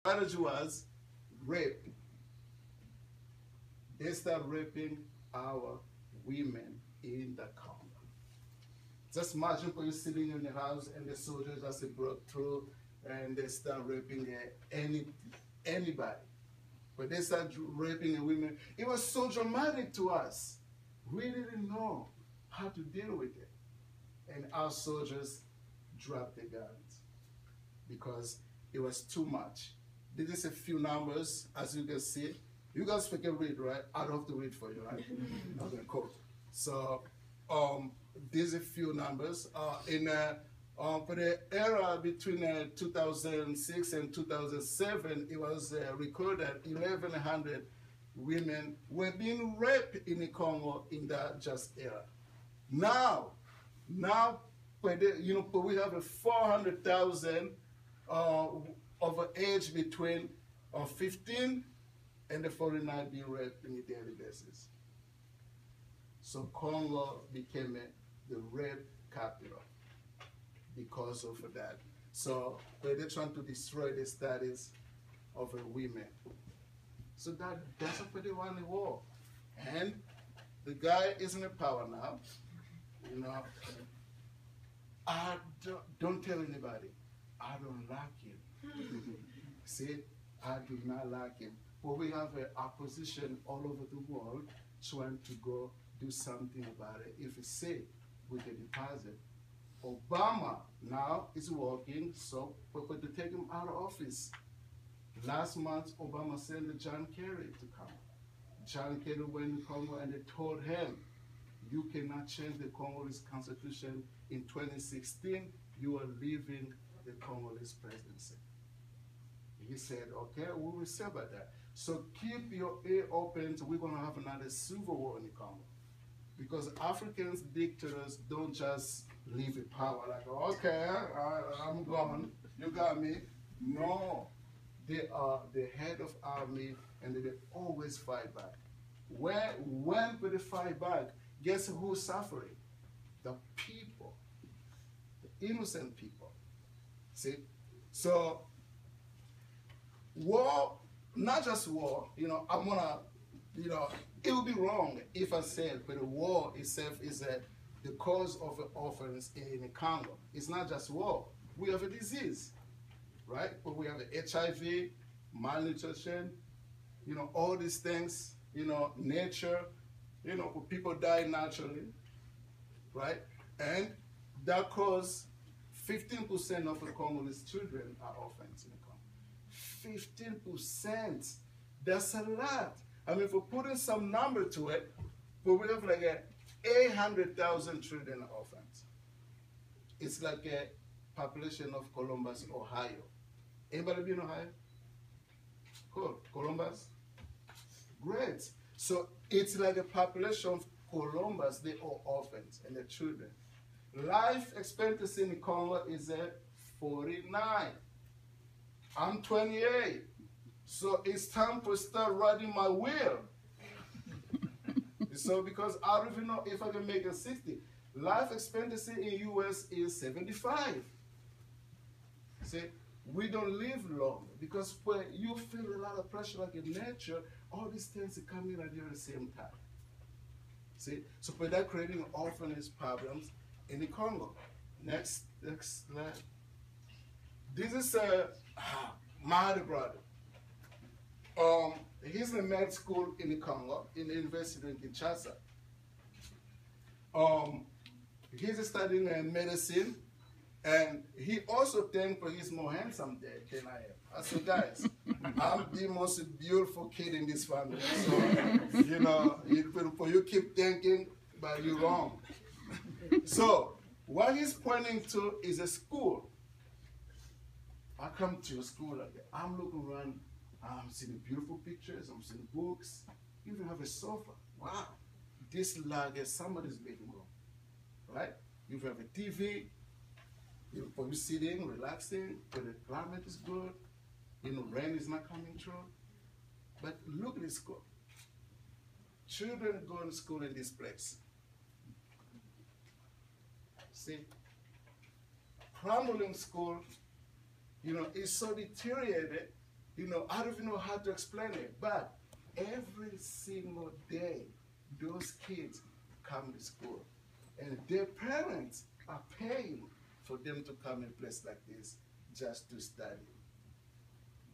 strategy was rape. They start raping our women in the Congo. Just imagine for you sitting in the house and the soldiers just broke through and they start raping anybody. But they start raping the women. It was so dramatic to us. We didn't know how to deal with it. And our soldiers dropped the guns because it was too much. This is a few numbers, as you can see. You guys can read, right? I don't have to read for you, right? Okay, cool. So, these are a few numbers. For the era between 2006 and 2007, it was recorded 1,100 women were being raped in the Congo in that just era. Now, we have a 400,000 of age between 15 and the 49 being raped on a daily basis. So Congo became the rape capital because of that. So they're trying to destroy the status of women. So that's what they want the war. And the guy is in power now. You know, I don't tell anybody. I don't like him. See, I do not like him. But we have an opposition all over the world trying to go do something about it. If we say we can deposit. Obama now is working so we're to take him out of office. Last month, Obama sent John Kerry to come. John Kerry went to Congo and they told him, you cannot change the Congolese constitution in 2016. You are leaving the Congolese presidency. He said, okay, we will see about that. So keep your ear open. We're going to have another civil war in the Congo. Because Africans, dictators, don't just leave the power like, okay, I'm gone, you got me. No, they are the head of army and they always fight back. When they fight back, guess who's suffering? The people, the innocent people. See? So, war, not just war, I'm gonna, it would be wrong if I said, but the war itself is the cause of the orphans in the Congo. It's not just war. We have a disease, right? But we have HIV, malnutrition, all these things, nature, people die naturally, right? And that causes 15% of the Congolese children are orphans in the Congo. 15%. That's a lot. I mean, for putting some number to it, but we have like 800,000 children are orphans. It's like a population of Columbus, Ohio. Anybody been in Ohio? Cool. Columbus? Great. So it's like a population of Columbus, they are orphans and their children. Life expectancy in Congo is at 49. I'm 28. So it's time to start writing my will. So because I don't even know if I can make it 60. Life expectancy in US is 75. See, we don't live long because when you feel a lot of pressure like in nature, all these things are coming at you at the same time. See, so for that creating orphanage problems in the Congo. Next slide. This is my other brother. He's in med school in the Congo, in the University in Kinshasa. He's studying medicine, and he also thinks he's more handsome than I am. I said, guys, I'm the most beautiful kid in this family. So, you keep thinking, but you're wrong. So, what he's pointing to is a school. I come to a school like that. I'm looking around. I'm seeing beautiful pictures, I'm seeing books, you even have a sofa. Wow, this is like somebody's living room, right? You have a TV, for you sitting, relaxing, but the climate is good, rain is not coming through. But look at this school. Children go to school in this place. See, Crumbling school, is so deteriorated. I don't even know how to explain it, but every single day, those kids come to school, and their parents are paying for them to come in a place like this just to study.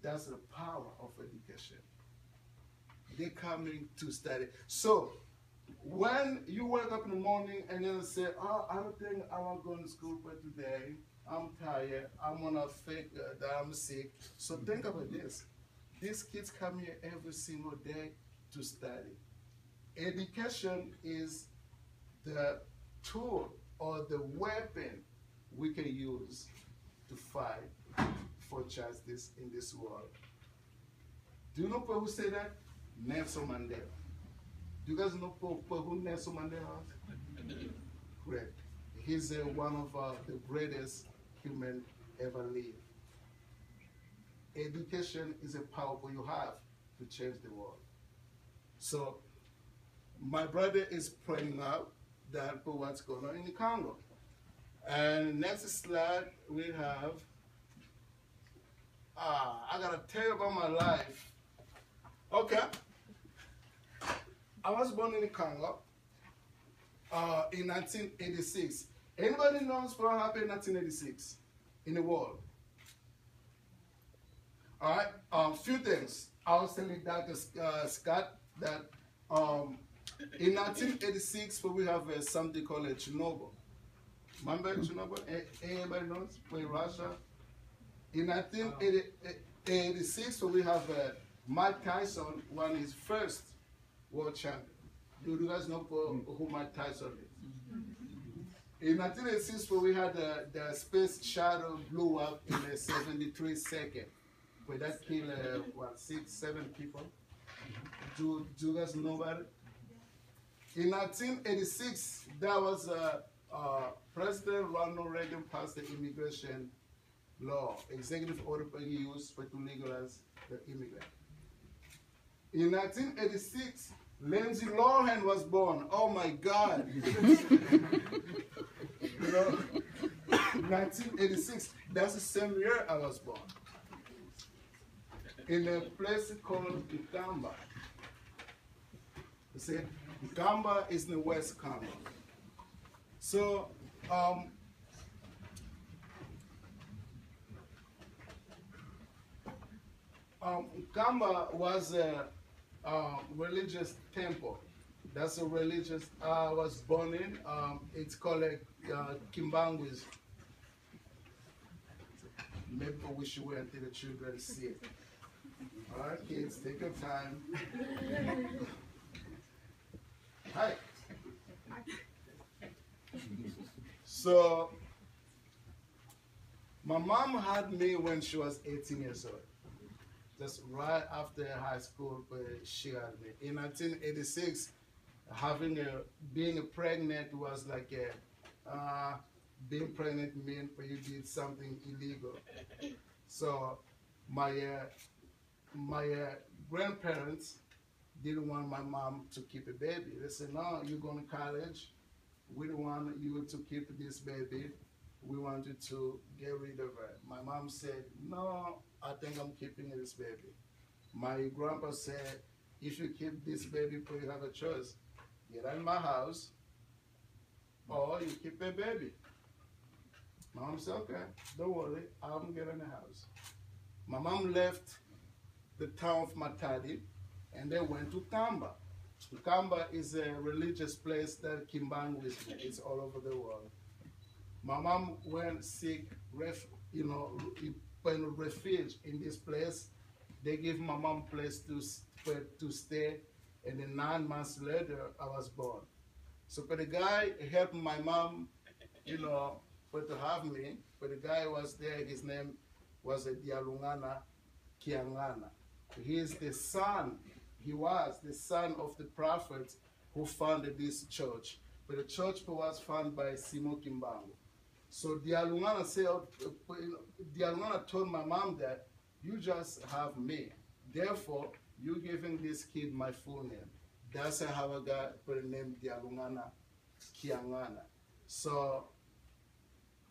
That's the power of education. They're coming to study. So when you wake up in the morning and then say, oh, I don't think I want to go to school for today. I'm tired. I'm going to fake that I'm sick. So think about this. These kids come here every single day to study. Education is the tool or the weapon we can use to fight for justice in this world. Do you know who said that? Nelson Mandela. Do you guys know who Nelson Mandela is? Great. He's one of the greatest human ever lived. Education is a power you have to change the world. So my brother is praying now that for what's going on in the Congo. And next slide we have, I gotta tell you about my life. Okay. I was born in the Congo in 1986. Anybody knows what happened in 1986 in the world? All right, few things. I was telling Dr. Scott that in 1986, we have something called a Chernobyl. Remember Chernobyl? Anybody knows? In Russia. In 1986, we have Mike Tyson won his first world champion. Do you guys know who Mike Tyson is? In 1986, we had the space shuttle blew up in 73 seconds. Where that killed, 6, 7 people. Do you guys know about it? In 1986, that was President Ronald Reagan passed the immigration law, executive order he used to legalize the immigrant. In 1986, Lindsay Lohan was born. Oh my God. 1986, that's the same year I was born. In a place called Kiangana. You see, Gamba is in the West Congo. So, Gamba was a religious temple. That's a religious, I was born in. It's called Kimbanguism. Maybe we should wait until the children see it. All right, kids, take your time. Hi. So, my mom had me when she was 18 years old. Just right after high school, she had me. In 1986, being pregnant was like being pregnant meant when you did something illegal. So, my grandparents didn't want my mom to keep a baby. They said, no, you're going to college. We don't want you to keep this baby. We want you to get rid of her. My mom said, no, I think I'm keeping this baby. My grandpa said, if you keep this baby, you have a choice. Get out of my house, or you keep a baby. Mom said, okay, don't worry, I'm getting a house. My mom left the town of Matadi, and they went to Kamba. Kamba is a religious place that Kimbanguism is all over the world. My mom went sick, refuge in this place. They gave my mom a place to stay, and then 9 months later, I was born. So for the guy helped my mom, to have me. But the guy was there, his name was Dialungana, Kiangana. He is the son, he was the son of the prophet who founded this church. But the church was founded by Simo Kimbangu. So Dialungana told my mom that you just have me. Therefore, you're giving this kid my full name. That's how I got the name Dialungana Kiangana. So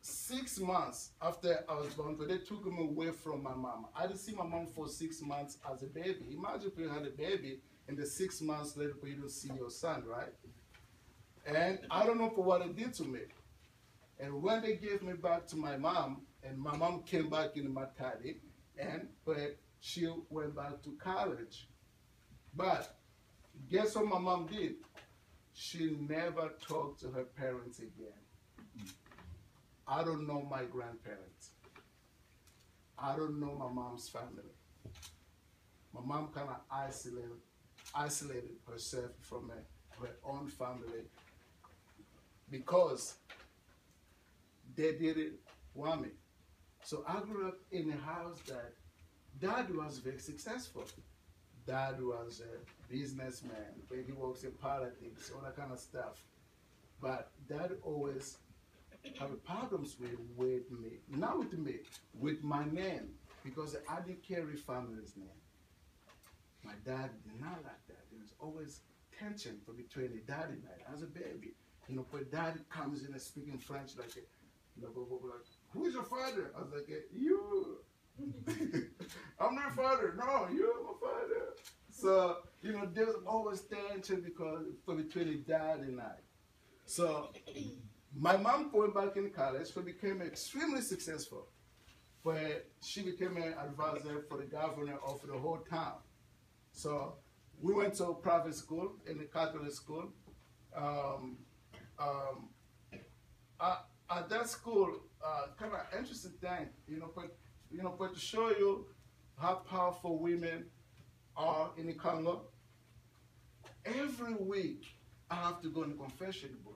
6 months after I was born, but they took me away from my mom. I didn't see my mom for 6 months as a baby. Imagine if you had a baby and the 6 months later you don't see your son, right? And I don't know for what it did to me. And when they gave me back to my mom, and my mom came back in Makaya, but she went back to college. But guess what my mom did? She never talked to her parents again. I don't know my grandparents. I don't know my mom's family. My mom kind of isolated herself from her own family because they didn't want me. So I grew up in a house that Dad was very successful. Dad was a businessman, but he works in politics, all that kind of stuff. But Dad always had problems with me, not with me, with my name, because I didn't carry family's name. My dad did not like that. There was always tension between the dad and I. As a baby, but Dad comes in and speaking French like, like, who is your father? I was like, you. I'm not your father. No, you're my father. So, there was always tension between the dad and I. So, my mom went back in college, she became extremely successful. But she became an advisor for the governor of the whole town. So we went to a private school, in a Catholic school. At that school, kind of interesting thing, but to show you how powerful women are in the Congo, every week I have to go in the confession booth.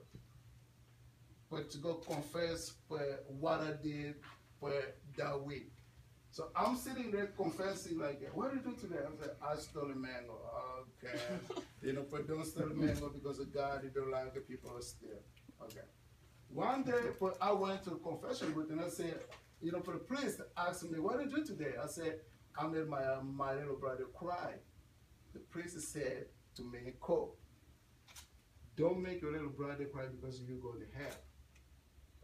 But to go confess for what I did for that week. So I'm sitting there confessing like, what did you do today? I said, I stole a mango. Okay. But don't steal a mango because of God, you don't like the people who steal. Okay. One day, I went to the confession booth and I said, for the priest asked me, what did you do today? I said, I made my little brother cry. The priest said to me, Cole, don't make your little brother cry because you go to hell.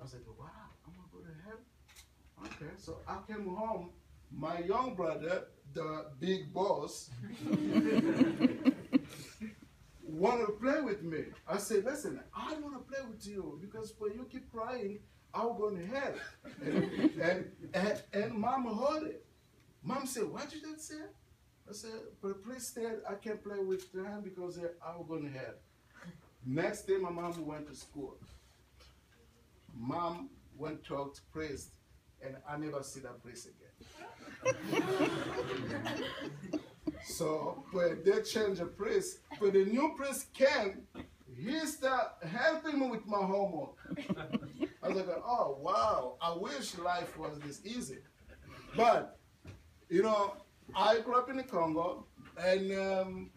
I said, wow, I'm going to go to hell? Okay, so I came home. My young brother, the big boss, wanted to play with me. I said, listen, I don't want to play with you because when you keep crying, I'll go to hell. And Mom heard it. Mom said, what did you say? I said, but the priest said I can't play with them because I'll go to hell. Next day, my mom went to school. Mom went to talk to priest, and I never see that priest again. So when they changed the priest, when the new priest came, he started helping me with my homework. I was like, oh wow, I wish life was this easy. But I grew up in the Congo, and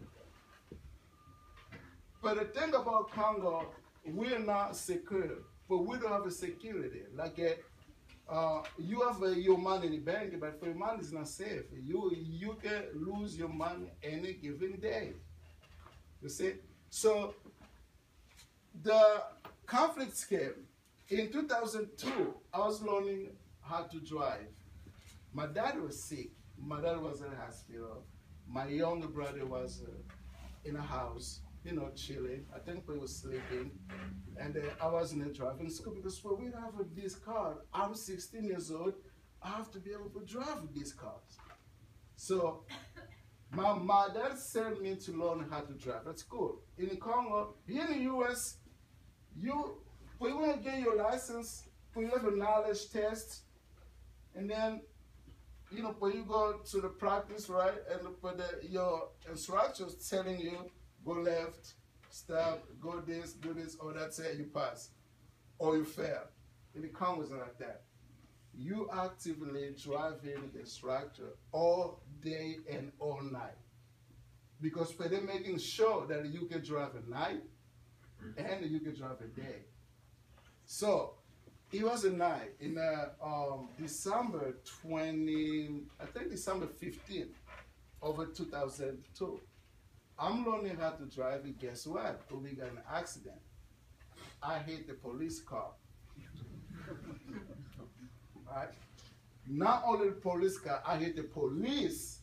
but the thing about Congo, we're not secure. But we don't have a security. Like you have your money in the bank, but for your money is not safe. You can lose your money any given day. You see? So the conflicts came. In 2002, I was learning how to drive. My dad was sick. My dad was in the hospital. My younger brother was in a house, chilling. I think we were sleeping. And I was in a driving school because when we have this car, I'm 16 years old, I have to be able to drive these cars. So my dad sent me to learn how to drive at school. In Congo, here in the US, when you want to get your license, when you have a knowledge test, and then when you go to the practice, right, and your instructors telling you, go left, stop, go this, do this, or that's it, you pass. Or you fail. In the Congo, it's not like that. You actively driving the instructor all day and all night. Because they're making sure that you can drive at night and you can drive a day. So, it was a night in December 15th, over 2002. I'm learning how to drive, and guess what? We got an accident. I hit the police car. Right? Not only the police car, I hear the police